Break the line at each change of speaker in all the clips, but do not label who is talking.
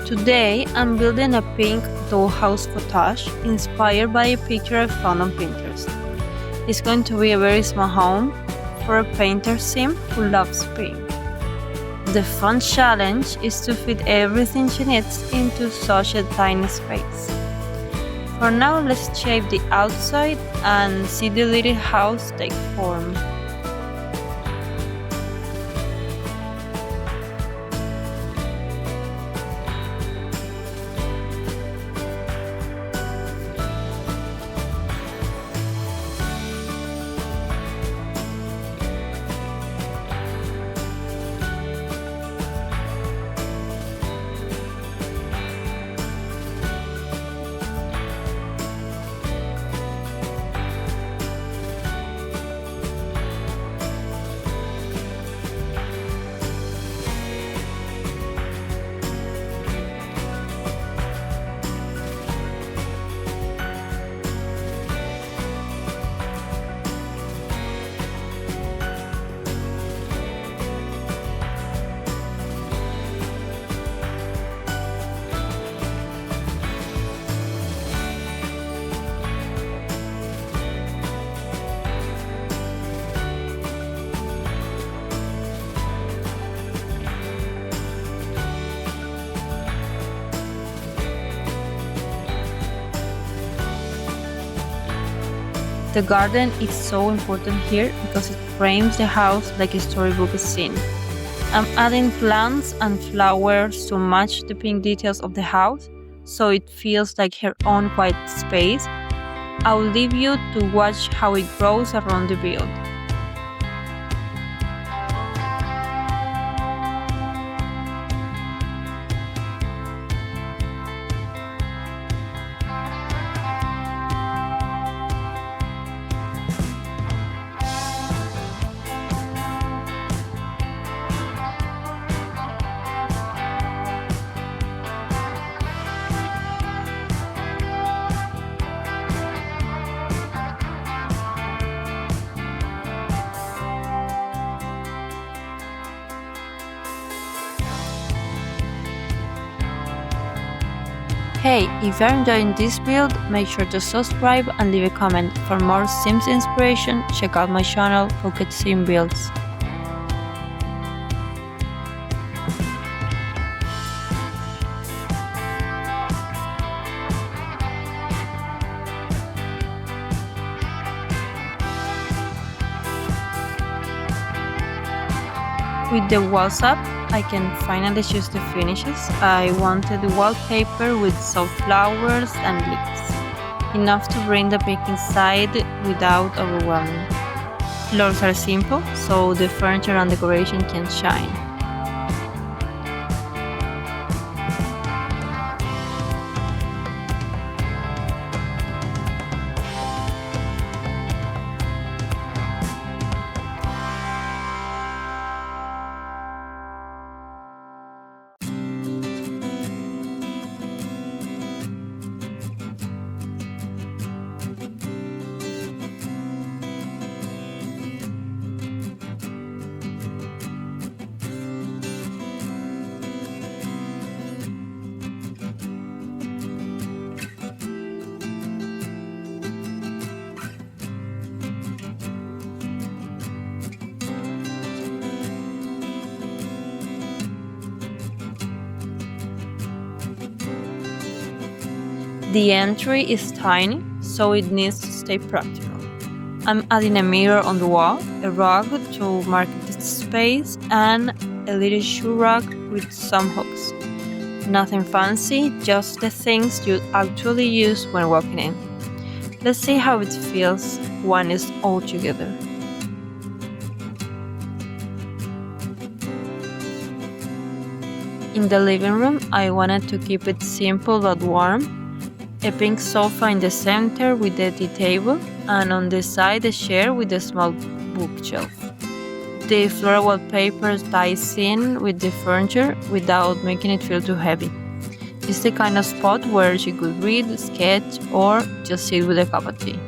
Today I'm building a pink dollhouse cottage inspired by a picture I found on Pinterest. It's going to be a very small home for a painter sim who loves pink. The fun challenge is to fit everything she needs into such a tiny space. For now, let's shape the outside and see the little house take form. The garden is so important here because it frames the house like a storybook scene. I'm adding plants and flowers to match the pink details of the house so it feels like her own quiet space. I'll leave you to watch how it grows around the build. Hey, if you're enjoying this build, make sure to subscribe and leave a comment. For more Sims inspiration, check out my channel, Pocket Sim Builds. With the walls up, I can finally choose the finishes. I wanted the wallpaper with soft flowers and leaves, enough to bring the pink inside without overwhelming. Floors are simple, so the furniture and decoration can shine. The entry is tiny, so it needs to stay practical. I'm adding a mirror on the wall, a rug to mark the space, and a little shoe rack with some hooks. Nothing fancy, just the things you actually use when walking in. Let's see how it feels when it's all together. In the living room, I wanted to keep it simple but warm. A pink sofa in the center with the tea table, and on the side a chair with a small bookshelf. The floral wallpaper ties in with the furniture without making it feel too heavy. It's the kind of spot where you could read, sketch, or just sit with a cup of tea.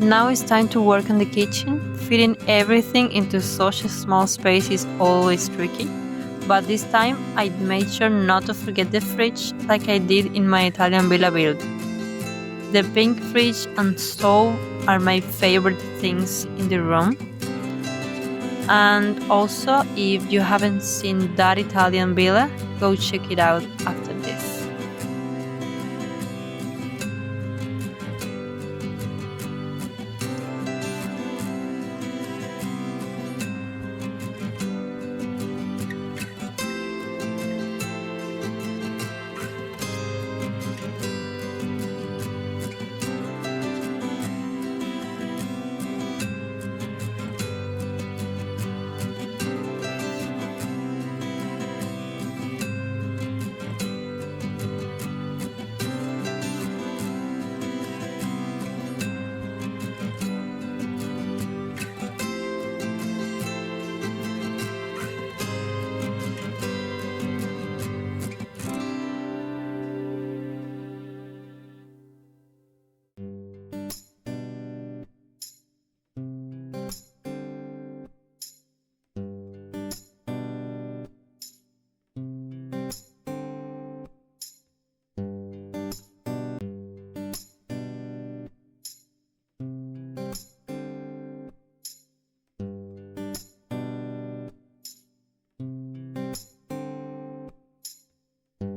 Now it's time to work on the kitchen. Fitting everything into such a small space is always tricky, but this time I made sure not to forget the fridge like I did in my Italian villa build. The pink fridge and stove are my favorite things in the room. And also, if you haven't seen that Italian villa, go check it out after this.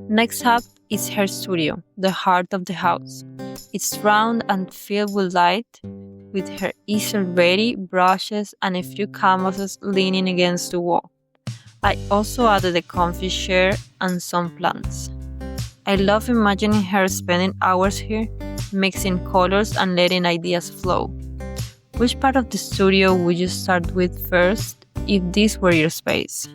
Next up is her studio, the heart of the house. It's round and filled with light, with her easel ready, brushes, and a few canvases leaning against the wall. I also added a comfy chair and some plants. I love imagining her spending hours here, mixing colors and letting ideas flow. Which part of the studio would you start with first if this were your space?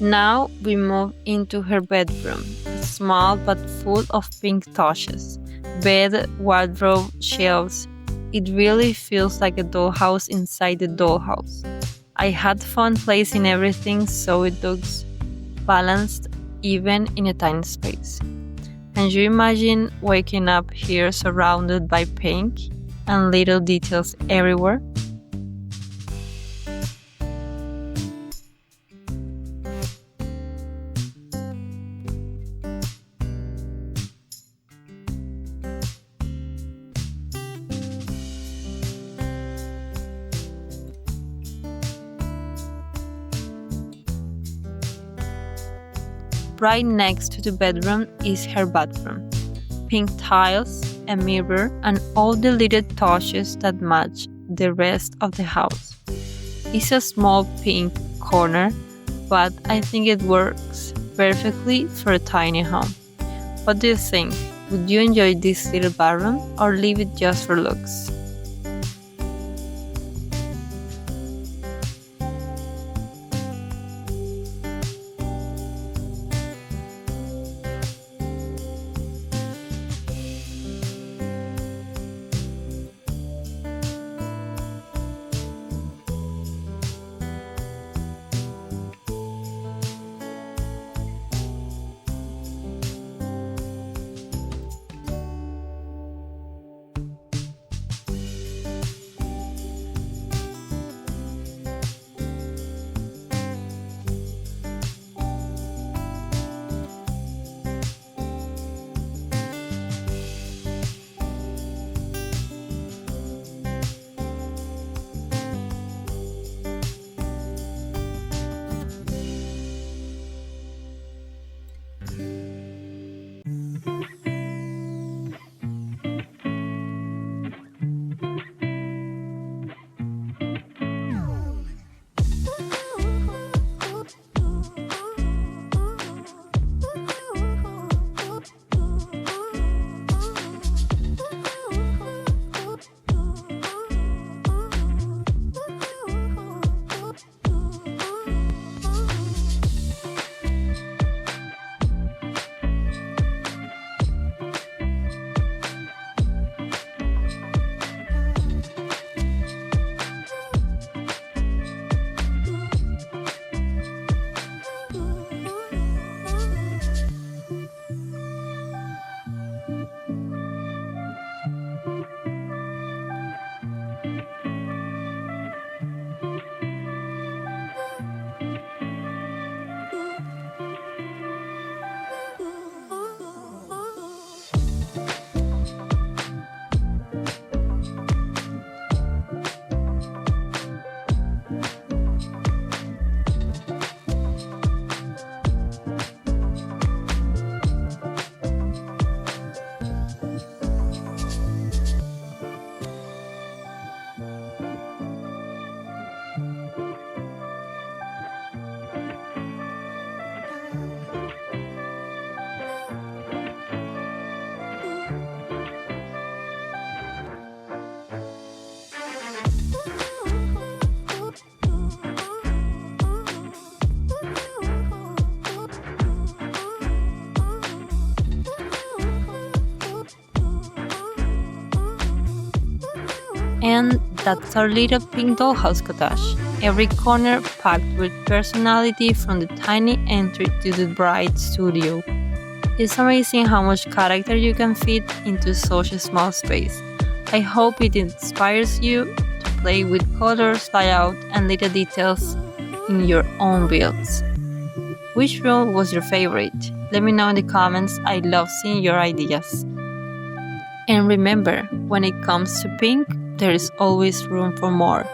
Now we move into her bedroom, small but full of pink touches. Bed, wardrobe, shelves. It really feels like a dollhouse inside the dollhouse. I had fun placing everything so it looks balanced even in a tiny space. And you imagine waking up here surrounded by pink and little details everywhere? Right next to the bedroom is her bathroom. Pink tiles, a mirror, and all the little touches that match the rest of the house. It's a small pink corner, but I think it works perfectly for a tiny home. What do you think? Would you enjoy this little bathroom or leave it just for looks? And that's our little pink dollhouse cottage. Every corner packed with personality from the tiny entry to the bright studio. It's amazing how much character you can fit into such a small space. I hope it inspires you to play with colors, layout, and little details in your own builds. Which room was your favorite? Let me know in the comments. I love seeing your ideas. And remember, when it comes to pink, there is always room for more.